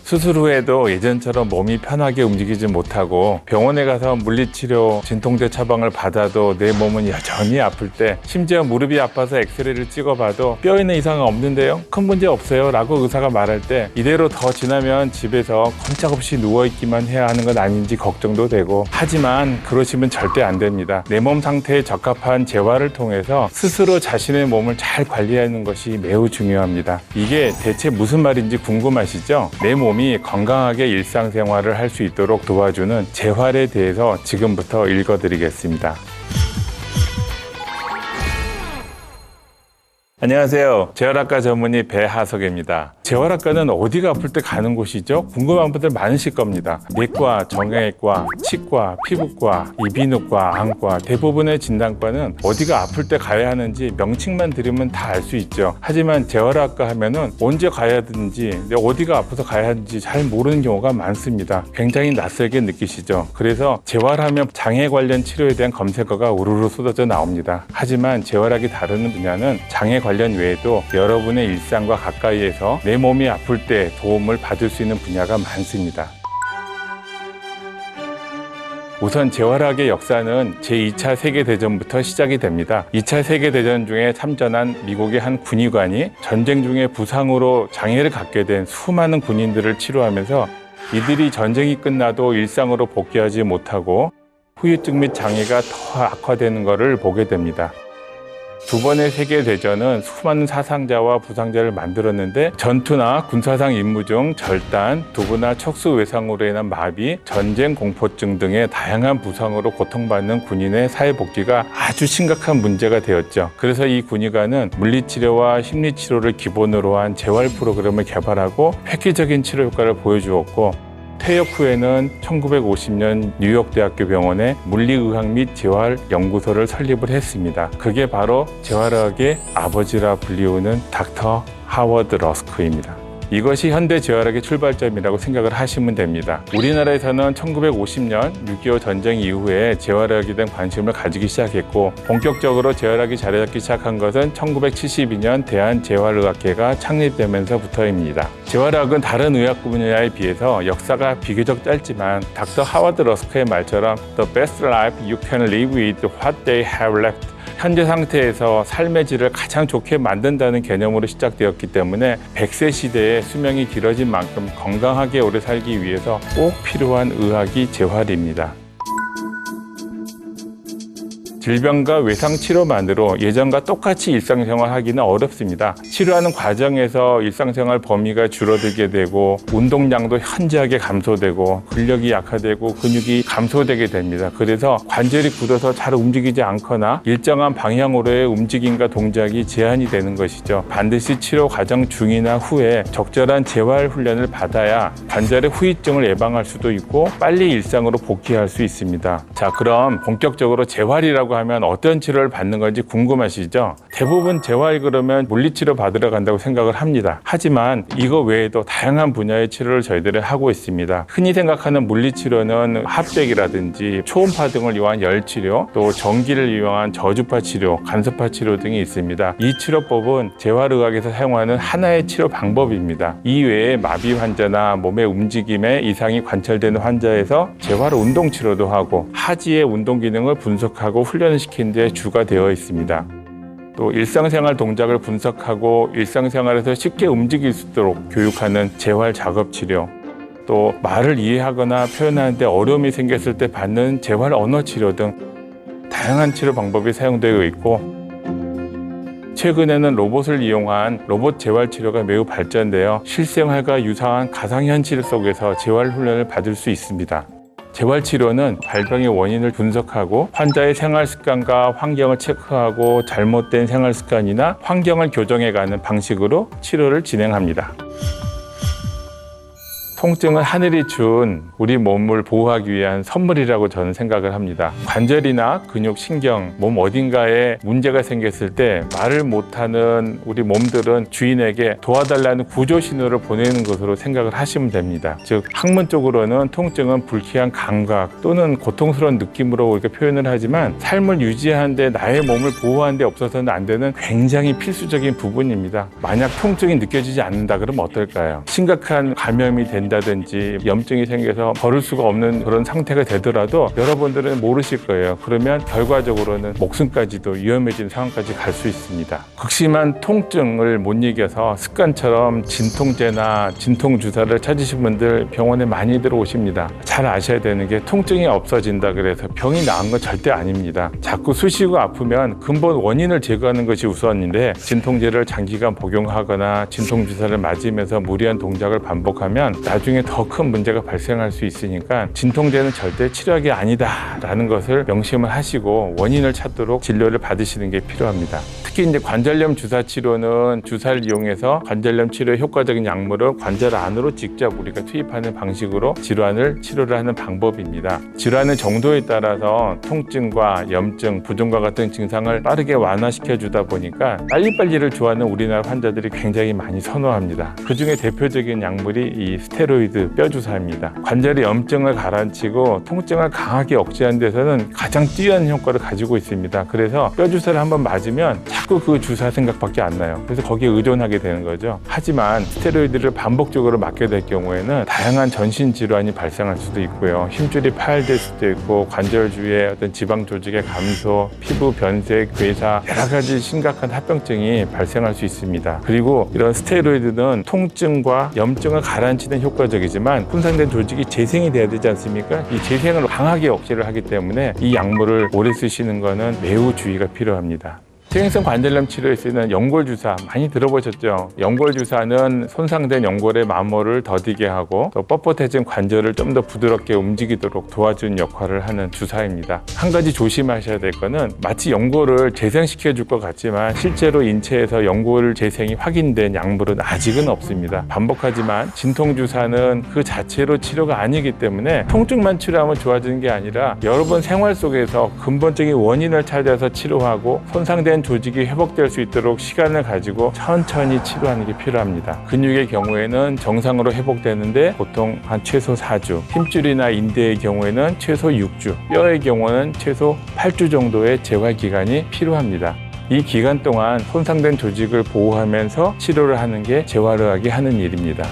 수술 후에도 예전처럼 몸이 편하게 움직이지 못하고 병원에 가서 물리치료, 진통제 처방을 받아도 내 몸은 여전히 아플 때, 심지어 무릎이 아파서 엑스레이를 찍어봐도 뼈에 있는 이상은 없는데요? 큰 문제 없어요 라고 의사가 말할 때 이대로 더 지나면 집에서 꼼짝없이 누워있기만 해야 하는 건 아닌지 걱정도 되고, 하지만 그러시면 절대 안 됩니다. 내 몸 상태에 적합한 재활을 통해서 스스로 자신의 몸을 잘 관리하는 것이 매우 중요합니다. 이게 대체 무슨 말인지 궁금하시죠? 내 몸이 건강하게 일상생활을 할 수 있도록 도와주는 재활에 대해서 지금부터 읽어드리겠습니다. 안녕하세요. 재활학과 전문의 배하석입니다. 재활학과는 어디가 아플 때 가는 곳이죠? 궁금한 분들 많으실 겁니다. 내과, 정형외과, 치과, 피부과, 이비인후과, 안과, 대부분의 진단과는 어디가 아플 때 가야 하는지 명칭만 들으면 다 알 수 있죠. 하지만 재활학과 하면은 언제 가야 하는지, 어디가 아파서 가야 하는지 잘 모르는 경우가 많습니다. 굉장히 낯설게 느끼시죠? 그래서 재활하면 장애 관련 치료에 대한 검색어가 우르르 쏟아져 나옵니다. 하지만 재활학이 다루는 분야는 장애 관련 외에도 여러분의 일상과 가까이에서 내 몸이 아플 때 도움을 받을 수 있는 분야가 많습니다. 우선 재활학의 역사는 제2차 세계대전부터 시작이 됩니다. 2차 세계대전 중에 참전한 미국의 한 군의관이 전쟁 중에 부상으로 장애를 갖게 된 수많은 군인들을 치료하면서 이들이 전쟁이 끝나도 일상으로 복귀하지 못하고 후유증 및 장애가 더 악화되는 것을 보게 됩니다. 두 번의 세계대전은 수많은 사상자와 부상자를 만들었는데, 전투나 군사상 임무 중 절단, 두부나 척수 외상으로 인한 마비, 전쟁 공포증 등의 다양한 부상으로 고통받는 군인의 사회복귀가 아주 심각한 문제가 되었죠. 그래서 이 군의관은 물리치료와 심리치료를 기본으로 한 재활 프로그램을 개발하고 획기적인 치료 효과를 보여주었고, 퇴역 후에는 1950년 뉴욕대학교 병원에 물리의학 및 재활연구소를 설립을 했습니다. 그게 바로 재활학의 아버지라 불리우는 닥터 하워드 러스크입니다. 이것이 현대 재활학의 출발점이라고 생각을 하시면 됩니다. 우리나라에서는 1950년 6.25 전쟁 이후에 재활학에 대한 관심을 가지기 시작했고, 본격적으로 재활학이 자리 잡기 시작한 것은 1972년 대한재활의학회가 창립되면서부터입니다. 재활학은 다른 의학 분야에 비해서 역사가 비교적 짧지만 닥터 하워드 러스크의 말처럼 The best life you can live with what they have left, 현재 상태에서 삶의 질을 가장 좋게 만든다는 개념으로 시작되었기 때문에 100세 시대에 수명이 길어진 만큼 건강하게 오래 살기 위해서 꼭 필요한 의학이 재활입니다. 질병과 외상 치료만으로 예전과 똑같이 일상생활 하기는 어렵습니다. 치료하는 과정에서 일상생활 범위가 줄어들게 되고, 운동량도 현저하게 감소되고, 근력이 약화되고 근육이 감소되게 됩니다. 그래서 관절이 굳어서 잘 움직이지 않거나 일정한 방향으로의 움직임과 동작이 제한이 되는 것이죠. 반드시 치료 과정 중이나 후에 적절한 재활 훈련을 받아야 관절의 후유증을 예방할 수도 있고 빨리 일상으로 복귀할 수 있습니다. 자, 그럼 본격적으로 재활이라고 하면 어떤 치료를 받는 건지 궁금하시죠? 대부분 재활 그러면 물리치료 받으러 간다고 생각을 합니다. 하지만 이거 외에도 다양한 분야의 치료를 저희들은 하고 있습니다. 흔히 생각하는 물리치료는 핫백이라든지 초음파 등을 이용한 열치료, 또 전기를 이용한 저주파 치료, 간섭파 치료 등이 있습니다. 이 치료법은 재활의학에서 사용하는 하나의 치료 방법입니다. 이 외에 마비 환자나 몸의 움직임에 이상이 관찰되는 환자에서 재활 운동 치료도 하고, 하지의 운동 기능을 분석하고 훈련을 시키는 데 주가 되어 있습니다. 또 일상생활 동작을 분석하고 일상생활에서 쉽게 움직일 수 있도록 교육하는 재활 작업 치료, 또 말을 이해하거나 표현하는 데 어려움이 생겼을 때 받는 재활 언어 치료 등 다양한 치료 방법이 사용되고 있고, 최근에는 로봇을 이용한 로봇 재활 치료가 매우 발전되어 실생활과 유사한 가상현실 속에서 재활 훈련을 받을 수 있습니다. 재활치료는 발병의 원인을 분석하고 환자의 생활 습관과 환경을 체크하고 잘못된 생활 습관이나 환경을 교정해가는 방식으로 치료를 진행합니다. 통증은 하늘이 준 우리 몸을 보호하기 위한 선물이라고 저는 생각을 합니다. 관절이나 근육, 신경, 몸 어딘가에 문제가 생겼을 때 말을 못하는 우리 몸들은 주인에게 도와달라는 구조 신호를 보내는 것으로 생각을 하시면 됩니다. 즉 학문적으로는 통증은 불쾌한 감각 또는 고통스러운 느낌으로 이렇게 표현을 하지만 삶을 유지하는 데 나의 몸을 보호하는 데 없어서는 안 되는 굉장히 필수적인 부분입니다. 만약 통증이 느껴지지 않는다 그러면 어떨까요? 심각한 감염이 된 난다든지 염증이 생겨서 걸을 수가 없는 그런 상태가 되더라도 여러분들은 모르실 거예요. 그러면 결과적으로는 목숨까지도 위험해지는 상황까지 갈 수 있습니다. 극심한 통증을 못 이겨서 습관처럼 진통제나 진통주사를 찾으신 분들 병원에 많이 들어오십니다. 잘 아셔야 되는 게 통증이 없어진다 그래서 병이 나은 건 절대 아닙니다. 자꾸 쑤시고 아프면 근본 원인을 제거하는 것이 우선인데 진통제를 장기간 복용하거나 진통주사를 맞으면서 무리한 동작을 반복하면 나중에 더 큰 문제가 발생할 수 있으니까 진통제는 절대 치료약이 아니다라는 것을 명심을 하시고 원인을 찾도록 진료를 받으시는 게 필요합니다. 특히 이제 관절염 주사 치료는 주사를 이용해서 관절염 치료에 효과적인 약물을 관절 안으로 직접 우리가 투입하는 방식으로 질환을 치료를 하는 방법입니다. 질환의 정도에 따라서 통증과 염증, 부종과 같은 증상을 빠르게 완화시켜 주다 보니까 빨리빨리를 좋아하는 우리나라 환자들이 굉장히 많이 선호합니다. 그 중에 대표적인 약물이 이 스테로이드 뼈주사입니다. 관절의 염증을 가라앉히고 통증을 강하게 억제하는 데서는 가장 뛰어난 효과를 가지고 있습니다. 그래서 뼈주사를 한번 맞으면 자꾸 그 주사 생각밖에 안 나요. 그래서 거기에 의존하게 되는 거죠. 하지만 스테로이드를 반복적으로 맞게 될 경우에는 다양한 전신 질환이 발생할 수도 있고요. 힘줄이 파열될 수도 있고 관절 주위의 어떤 지방 조직의 감소, 피부 변색, 괴사 여러 가지 심각한 합병증이 발생할 수 있습니다. 그리고 이런 스테로이드는 통증과 염증을 가라앉히는 효과적이지만 손상된 조직이 재생이 돼야 되지 않습니까? 이 재생을 강하게 억제를 하기 때문에 이 약물을 오래 쓰시는 것은 매우 주의가 필요합니다. 퇴행성 관절염 치료에 쓰이는 연골주사 많이 들어보셨죠? 연골주사는 손상된 연골의 마모를 더디게 하고 또 뻣뻣해진 관절을 좀 더 부드럽게 움직이도록 도와주는 역할을 하는 주사입니다. 한 가지 조심하셔야 될 거는 마치 연골을 재생시켜 줄 것 같지만 실제로 인체에서 연골 재생이 확인된 약물은 아직은 없습니다. 반복하지만 진통주사는 그 자체로 치료가 아니기 때문에 통증만 치료하면 좋아지는 게 아니라 여러분 생활 속에서 근본적인 원인을 찾아서 치료하고 손상된 조직이 회복될 수 있도록 시간을 가지고 천천히 치료하는 게 필요합니다. 근육의 경우에는 정상으로 회복되는데 보통 한 최소 4주, 힘줄이나 인대의 경우에는 최소 6주, 뼈의 경우는 최소 8주 정도의 재활 기간이 필요합니다. 이 기간 동안 손상된 조직을 보호하면서 치료를 하는 게 재활의학이 하는 일입니다.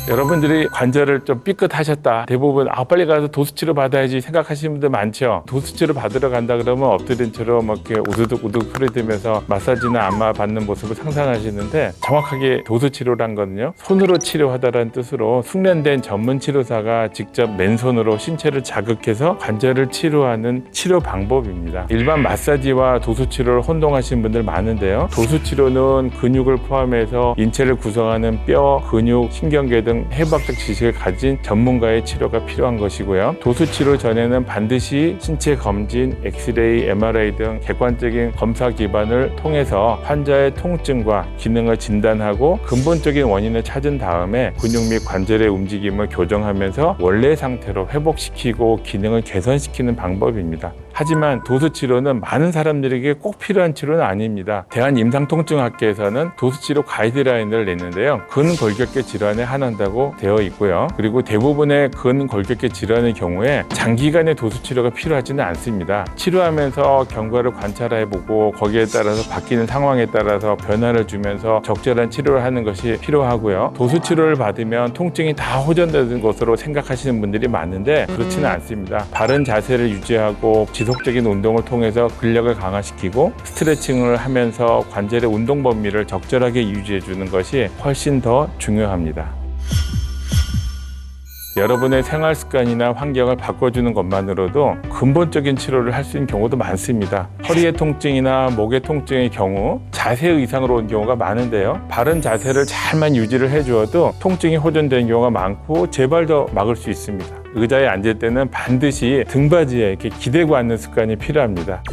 여러분들이 관절을 좀 삐끗하셨다. 대부분 빨리 가서 도수치료 받아야지 생각하시는 분들 많죠. 도수치료 받으러 간다 그러면 엎드린 채로 막 이렇게 우두둑우둑 소리 들면서 마사지나 안마 받는 모습을 상상하시는데 정확하게 도수치료란 거는요. 손으로 치료하다라는 뜻으로 숙련된 전문 치료사가 직접 맨손으로 신체를 자극해서 관절을 치료하는 치료 방법입니다. 일반 마사지와 도수치료를 혼동하시는 분들 많은데요. 도수치료는 근육을 포함해서 인체를 구성하는 뼈, 근육, 신경계 등 해부학적 지식을 가진 전문가의 치료가 필요한 것이고요. 도수치료 전에는 반드시 신체 검진, 엑스레이, MRI 등 객관적인 검사 기반을 통해서 환자의 통증과 기능을 진단하고 근본적인 원인을 찾은 다음에 근육 및 관절의 움직임을 교정하면서 원래 상태로 회복시키고 기능을 개선시키는 방법입니다. 하지만 도수치료는 많은 사람들에게 꼭 필요한 치료는 아닙니다. 대한임상통증학회에서는 도수치료 가이드라인을 냈는데요. 근골격계 질환에 한한다고 되어 있고요. 그리고 대부분의 근골격계 질환의 경우에 장기간의 도수치료가 필요하지는 않습니다. 치료하면서 경과를 관찰해보고 거기에 따라서 바뀌는 상황에 따라서 변화를 주면서 적절한 치료를 하는 것이 필요하고요. 도수치료를 받으면 통증이 다 호전되는 것으로 생각하시는 분들이 많은데 그렇지는 않습니다. 바른 자세를 유지하고 지속적인 운동을 통해서 근력을 강화시키고 스트레칭을 하면서 관절의 운동 범위를 적절하게 유지해 주는 것이 훨씬 더 중요합니다. 여러분의 생활 습관이나 환경을 바꿔주는 것만으로도 근본적인 치료를 할 수 있는 경우도 많습니다. 허리의 통증이나 목의 통증의 경우 자세 이상으로 온 경우가 많은데요. 바른 자세를 잘만 유지를 해주어도 통증이 호전되는 경우가 많고 재발도 막을 수 있습니다. 의자에 앉을 때는 반드시 등받이에 이렇게 기대고 앉는 습관이 필요합니다.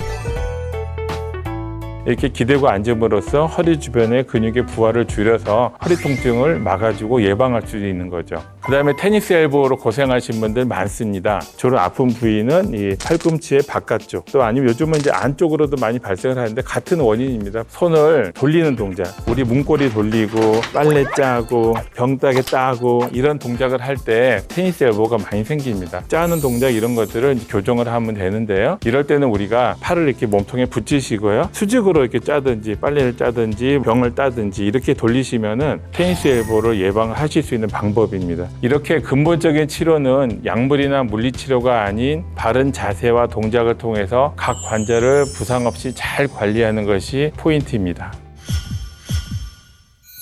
이렇게 기대고 앉음으로써 허리 주변의 근육의 부하를 줄여서 허리 통증을 막아주고 예방할 수 있는 거죠. 그다음에 테니스 엘보로 고생하신 분들 많습니다. 주로 아픈 부위는 이 팔꿈치의 바깥쪽, 또 아니면 요즘은 이제 안쪽으로도 많이 발생을 하는데 같은 원인입니다. 손을 돌리는 동작, 우리 문고리 돌리고 빨래 짜고 병따개 따고 이런 동작을 할 때 테니스 엘보가 많이 생깁니다. 짜는 동작 이런 것들을 이제 교정을 하면 되는데요. 이럴 때는 우리가 팔을 이렇게 몸통에 붙이시고요. 수직으로 이렇게 짜든지 빨래를 짜든지 병을 따든지 이렇게 돌리시면은 테니스 엘보를 예방하실 수 있는 방법입니다. 이렇게 근본적인 치료는 약물이나 물리치료가 아닌 바른 자세와 동작을 통해서 각 관절을 부상 없이 잘 관리하는 것이 포인트입니다.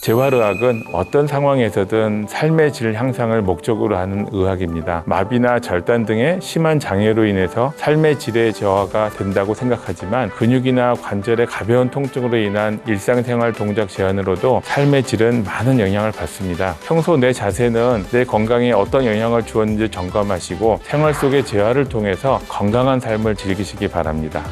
재활의학은 어떤 상황에서든 삶의 질 향상을 목적으로 하는 의학입니다. 마비나 절단 등의 심한 장애로 인해서 삶의 질의 저하가 된다고 생각하지만 근육이나 관절의 가벼운 통증으로 인한 일상생활 동작 제한으로도 삶의 질은 많은 영향을 받습니다. 평소 내 자세는 내 건강에 어떤 영향을 주었는지 점검하시고 생활 속의 재활을 통해서 건강한 삶을 즐기시기 바랍니다.